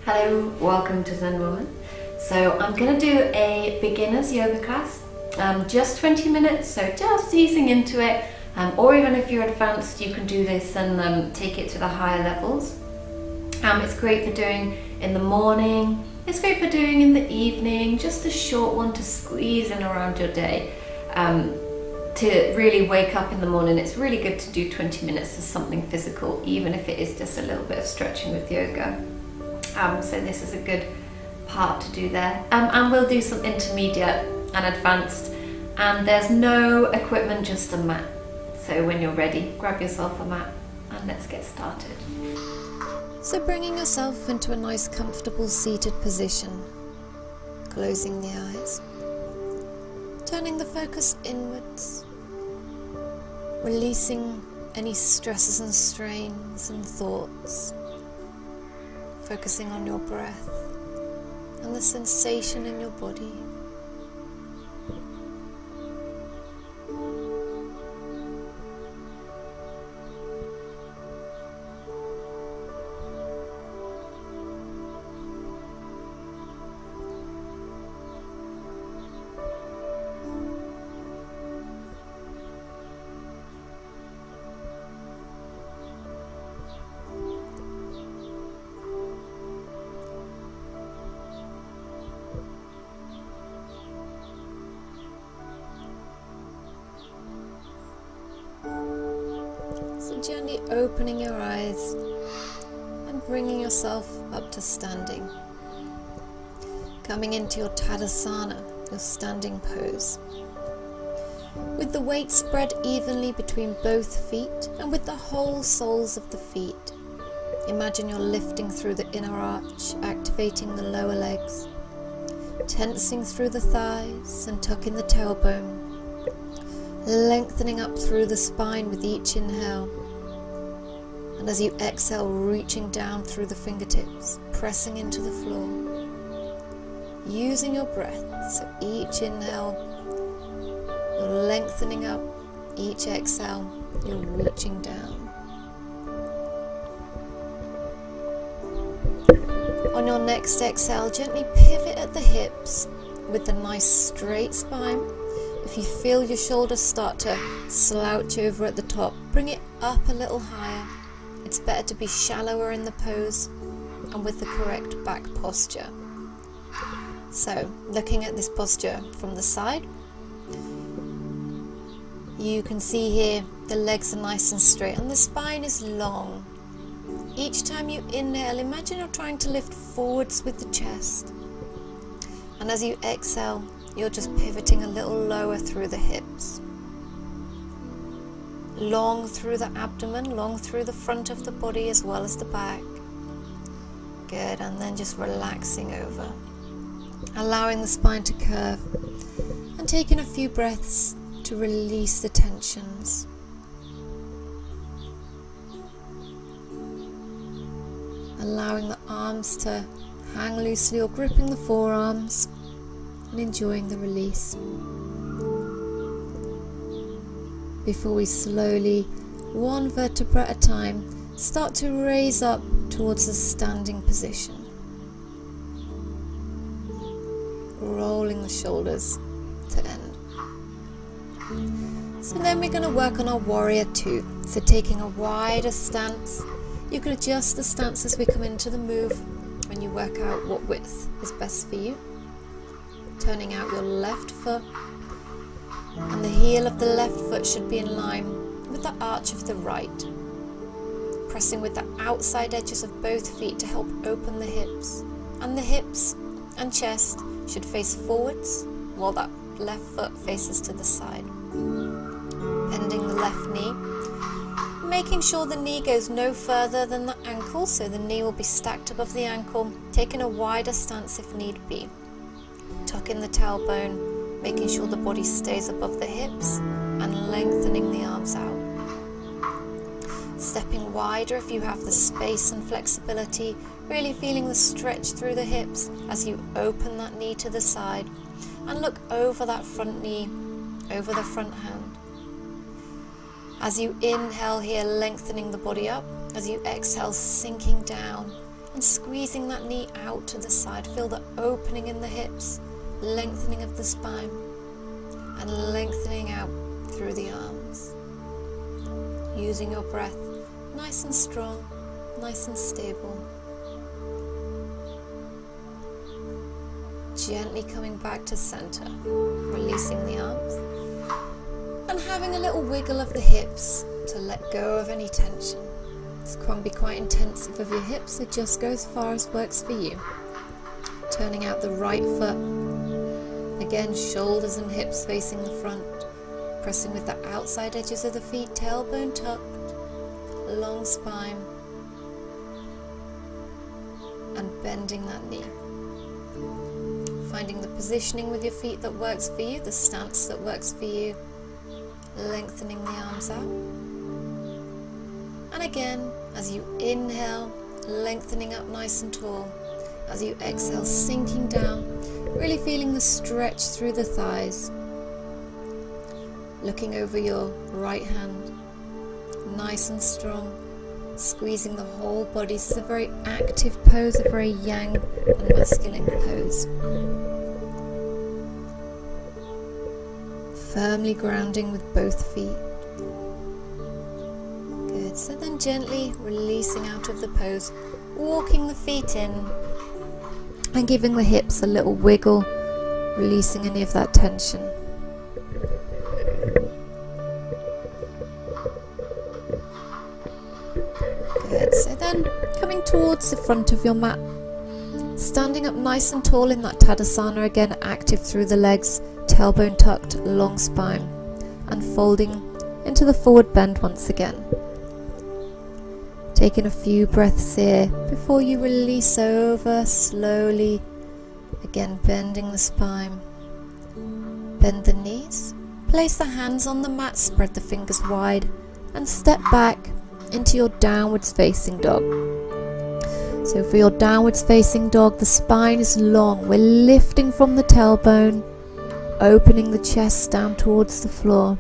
Hello, welcome to Zen Woman. So I'm going to do a beginner's yoga class, just 20 minutes, so just easing into it, or even if you're advanced you can do this and take it to the higher levels. It's great for doing in the morning, it's great for doing in the evening, just a short one to squeeze in around your day. To really wake up in the morning, it's really good to do 20 minutes of something physical, even if it is just a little bit of stretching with yoga. So this is a good part to do there. And we'll do some intermediate and advanced. And there's no equipment, just a mat. So when you're ready, grab yourself a mat and let's get started. So bringing yourself into a nice comfortable seated position, closing the eyes, turning the focus inwards, releasing any stresses and strains and thoughts, focusing on your breath and the sensation in your body. So gently opening your eyes and bringing yourself up to standing. Coming into your Tadasana, your standing pose. With the weight spread evenly between both feet and with the whole soles of the feet. Imagine you're lifting through the inner arch, activating the lower legs. Tensing through the thighs and tucking the tailbone. Lengthening up through the spine with each inhale, and as you exhale, reaching down through the fingertips, pressing into the floor, using your breath. So each inhale, you're lengthening up, each exhale, you're reaching down. On your next exhale, gently pivot at the hips with the nice straight spine. If you feel your shoulders start to slouch over at the top, bring it up a little higher. It's better to be shallower in the pose and with the correct back posture. So, looking at this posture from the side, you can see here the legs are nice and straight and the spine is long. Each time you inhale, imagine you're trying to lift forwards with the chest. And as you exhale, you're just pivoting a little lower through the hips. Long through the abdomen, long through the front of the body as well as the back. Good, and then just relaxing over. Allowing the spine to curve and taking a few breaths to release the tensions. Allowing the arms to hang loosely or gripping the forearms. And enjoying the release. Before we slowly, one vertebra at a time, start to raise up towards the standing position. Rolling the shoulders to end. So then we're going to work on our warrior two. So taking a wider stance, you can adjust the stance as we come into the move when you work out what width is best for you. Turning out your left foot, and the heel of the left foot should be in line with the arch of the right. Pressing with the outside edges of both feet to help open the hips. And the hips and chest should face forwards while that left foot faces to the side. Bending the left knee, making sure the knee goes no further than the ankle, so the knee will be stacked above the ankle, taking a wider stance if need be. Tucking the tailbone, making sure the body stays above the hips and lengthening the arms out. Stepping wider if you have the space and flexibility, really feeling the stretch through the hips as you open that knee to the side and look over that front knee, over the front hand. As you inhale here, lengthening the body up, as you exhale, sinking down and squeezing that knee out to the side. Feel the opening in the hips, lengthening of the spine, and lengthening out through the arms. Using your breath nice and strong, nice and stable. Gently coming back to center, releasing the arms, and having a little wiggle of the hips to let go of any tension. This can be quite intensive of your hips, so just go as far as works for you. Turning out the right foot. Again, shoulders and hips facing the front. Pressing with the outside edges of the feet, tailbone tucked, long spine, and bending that knee. Finding the positioning with your feet that works for you, the stance that works for you. Lengthening the arms out. And again, as you inhale, lengthening up nice and tall. As you exhale, sinking down, really feeling the stretch through the thighs. Looking over your right hand, nice and strong, squeezing the whole body. This is a very active pose, a very yang and masculine pose. Firmly grounding with both feet. Good, so then gently releasing out of the pose, walking the feet in and giving the hips a little wiggle, releasing any of that tension. Good, so then coming towards the front of your mat, standing up nice and tall in that Tadasana, again active through the legs, tailbone tucked, long spine, and folding into the forward bend once again. Taking a few breaths here before you release over slowly, again bending the spine, bend the knees, place the hands on the mat, spread the fingers wide, and step back into your downwards facing dog. So for your downwards facing dog, the spine is long. We're lifting from the tailbone, opening the chest down towards the floor,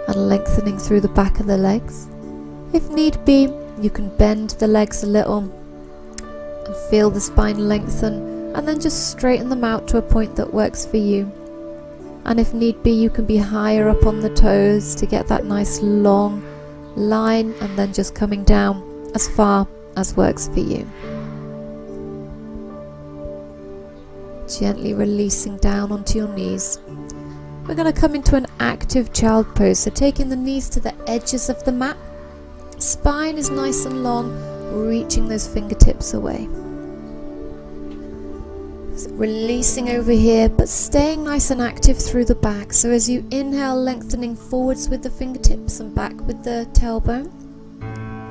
and lengthening through the back of the legs. If need be, you can bend the legs a little and feel the spine lengthen, and then just straighten them out to a point that works for you. And if need be, you can be higher up on the toes to get that nice long line, and then just coming down as far as works for you. Gently releasing down onto your knees. We're going to come into an active child pose, so taking the knees to the edges of the mat. Spine is nice and long, reaching those fingertips away. So releasing over here, but staying nice and active through the back. So as you inhale, lengthening forwards with the fingertips and back with the tailbone,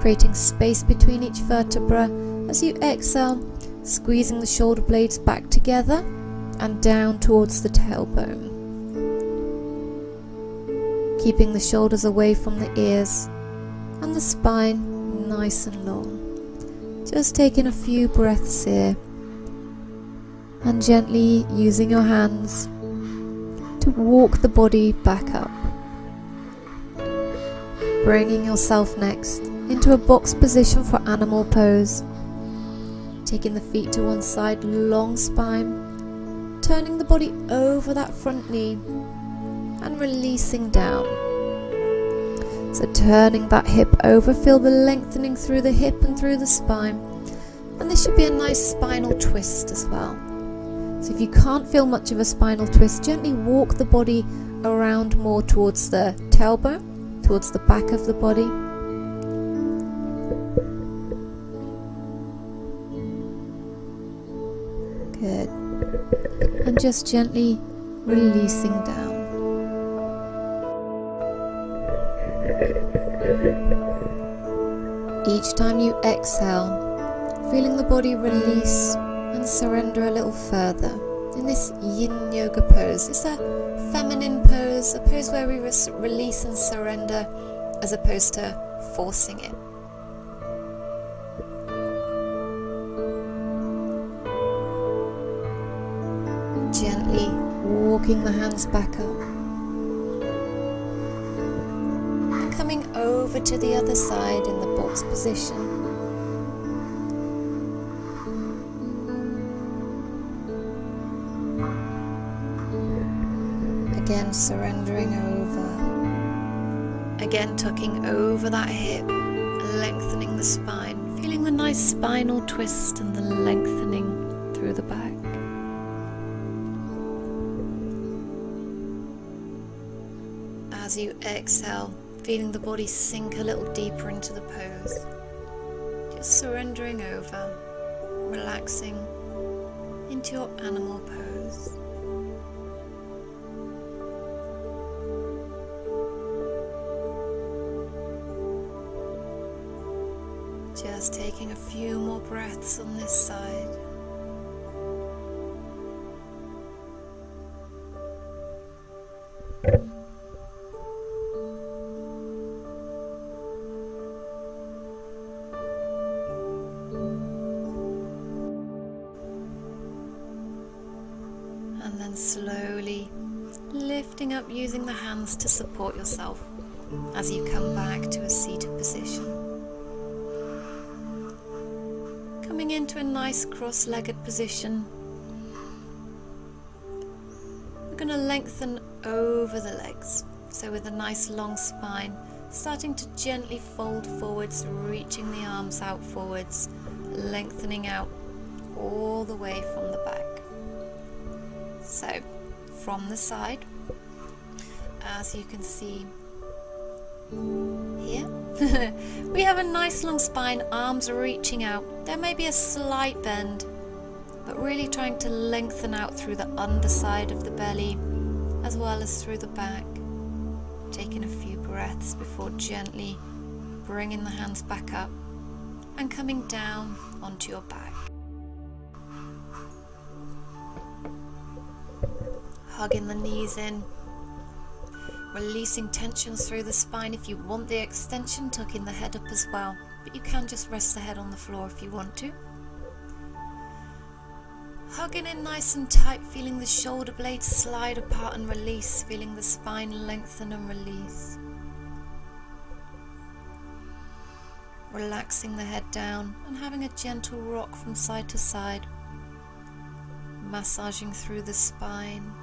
creating space between each vertebra. As you exhale, squeezing the shoulder blades back together and down towards the tailbone. Keeping the shoulders away from the ears and the spine nice and long. Just taking a few breaths here, and gently using your hands to walk the body back up. Bringing yourself next into a box position for animal pose. Taking the feet to one side, long spine, turning the body over that front knee and releasing down. So turning that hip over, feel the lengthening through the hip and through the spine. And this should be a nice spinal twist as well. So if you can't feel much of a spinal twist, gently walk the body around more towards the tailbone, towards the back of the body. Good. And just gently releasing down. Each time you exhale, feeling the body release and surrender a little further in this yin yoga pose. It's a feminine pose, a pose where we release and surrender as opposed to forcing it. Gently walking the hands back up and coming over to the other side in the box position. then surrendering over. Again, tucking over that hip, lengthening the spine, feeling the nice spinal twist and the lengthening through the back. As you exhale, feeling the body sink a little deeper into the pose. Just surrendering over, relaxing into your animal pose. Just taking a few more breaths on this side. And then slowly lifting up using the hands to support yourself as you come back to a seated position. Coming into a nice cross-legged position. We're going to lengthen over the legs, so with a nice long spine, starting to gently fold forwards, reaching the arms out forwards, lengthening out all the way from the back. So, from the side, as you can see here, we have a nice long spine, arms are reaching out. There may be a slight bend, but really trying to lengthen out through the underside of the belly, as well as through the back. Taking a few breaths before gently bringing the hands back up and coming down onto your back. Hugging the knees in, releasing tensions through the spine. If you want the extension, tucking the head up as well, but you can just rest the head on the floor if you want to. Hugging in nice and tight, feeling the shoulder blades slide apart and release, feeling the spine lengthen and release. Relaxing the head down and having a gentle rock from side to side, massaging through the spine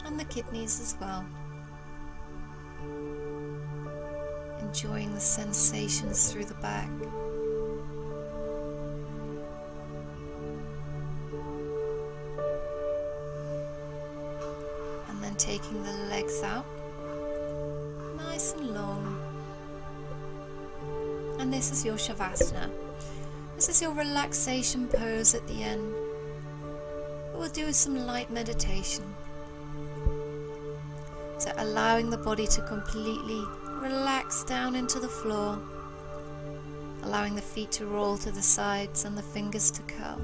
and the kidneys as well. Enjoying the sensations through the back. And then taking the legs out, nice and long. And this is your Shavasana. This is your relaxation pose at the end. We'll do some light meditation. So allowing the body to completely relax down into the floor, allowing the feet to roll to the sides and the fingers to curl.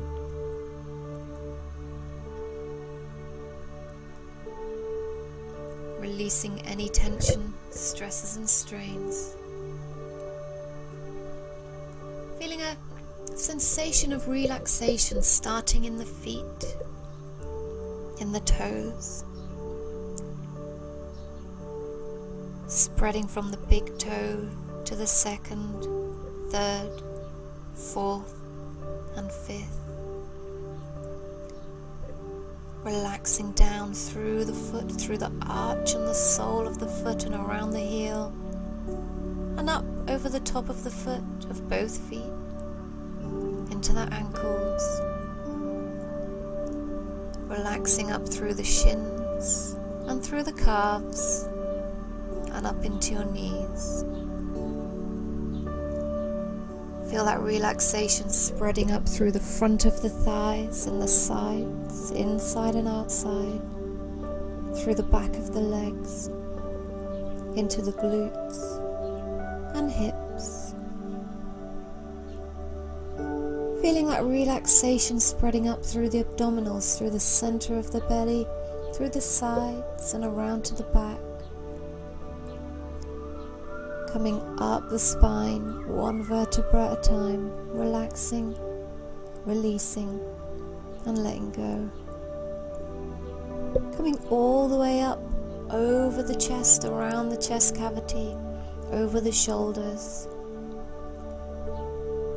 Releasing any tension, stresses and strains. Feeling a sensation of relaxation starting in the feet, in the toes, spreading from the big toe to the second, third, fourth and fifth. Relaxing down through the foot, through the arch and the sole of the foot and around the heel, and up over the top of the foot of both feet into the ankles. Relaxing up through the shins and through the calves and up into your knees. Feel that relaxation spreading up through the front of the thighs and the sides, inside and outside, through the back of the legs, into the glutes and hips. Feeling that relaxation spreading up through the abdominals, through the center of the belly, through the sides and around to the back. Coming up the spine, one vertebra at a time, relaxing, releasing and letting go. Coming all the way up over the chest, around the chest cavity, over the shoulders,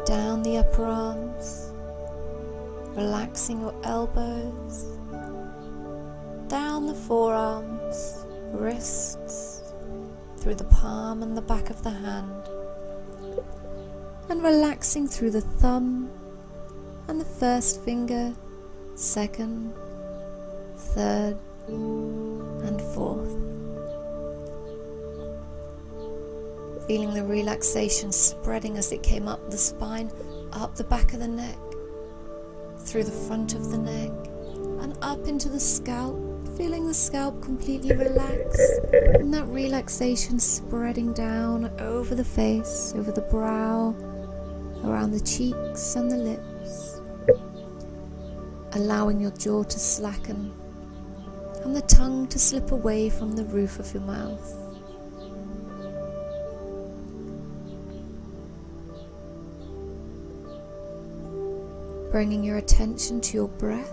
down the upper arms, relaxing your elbows, down the forearms, wrists, through the palm and the back of the hand, and relaxing through the thumb and the first finger, second, third, and fourth. Feeling the relaxation spreading as it came up the spine, up the back of the neck, through the front of the neck, and up into the scalp, feeling the scalp completely relax, and that relaxation spreading down over the face, over the brow, around the cheeks and the lips, allowing your jaw to slacken and the tongue to slip away from the roof of your mouth. Bringing your attention to your breath.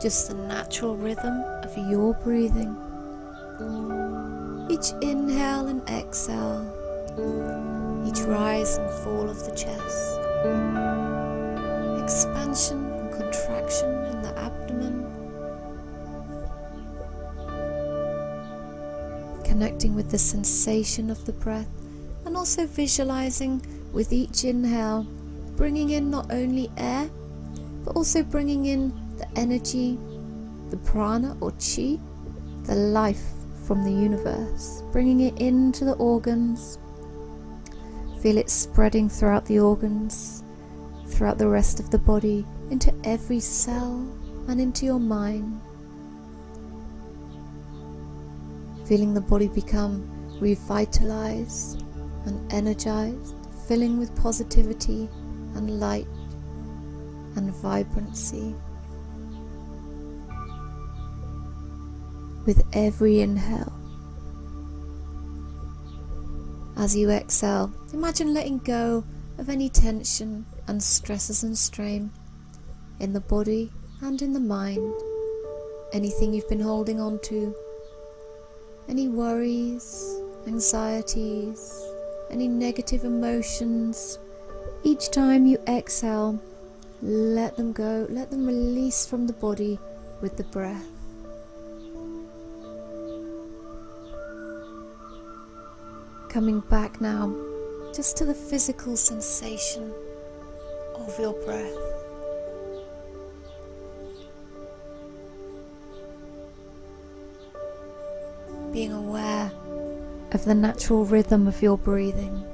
Just the natural rhythm of your breathing. Each inhale and exhale, each rise and fall of the chest, expansion and contraction in the abdomen, connecting with the sensation of the breath, and also visualizing with each inhale, bringing in not only air, but also bringing in the energy, the prana or chi, the life from the universe, bringing it into the organs. Feel it spreading throughout the organs, throughout the rest of the body, into every cell and into your mind. Feeling the body become revitalized and energized, filling with positivity and light and vibrancy. With every inhale, as you exhale, imagine letting go of any tension and stresses and strain in the body and in the mind, anything you've been holding on to, any worries, anxieties, any negative emotions. Each time you exhale, let them go, let them release from the body with the breath. Coming back now just to the physical sensation of your breath. Being aware of the natural rhythm of your breathing.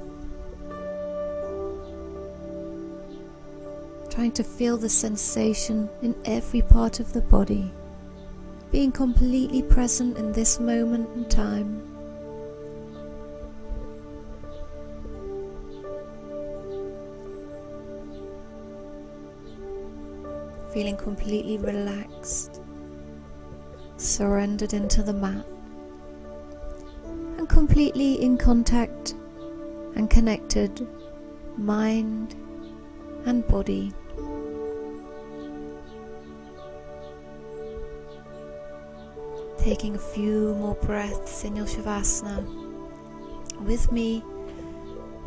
Trying to feel the sensation in every part of the body. Being completely present in this moment in time. Feeling completely relaxed, surrendered into the mat, and completely in contact and connected, mind and body. Taking a few more breaths in your Shavasana with me.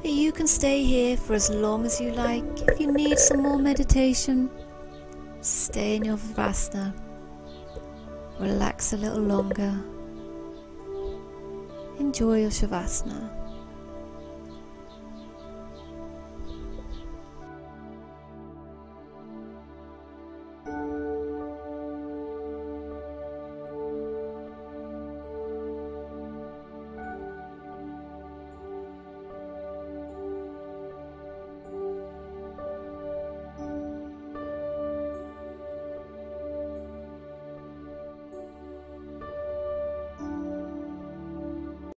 You can stay here for as long as you like. If you need some more meditation, stay in your Shavasana, relax a little longer, enjoy your Shavasana.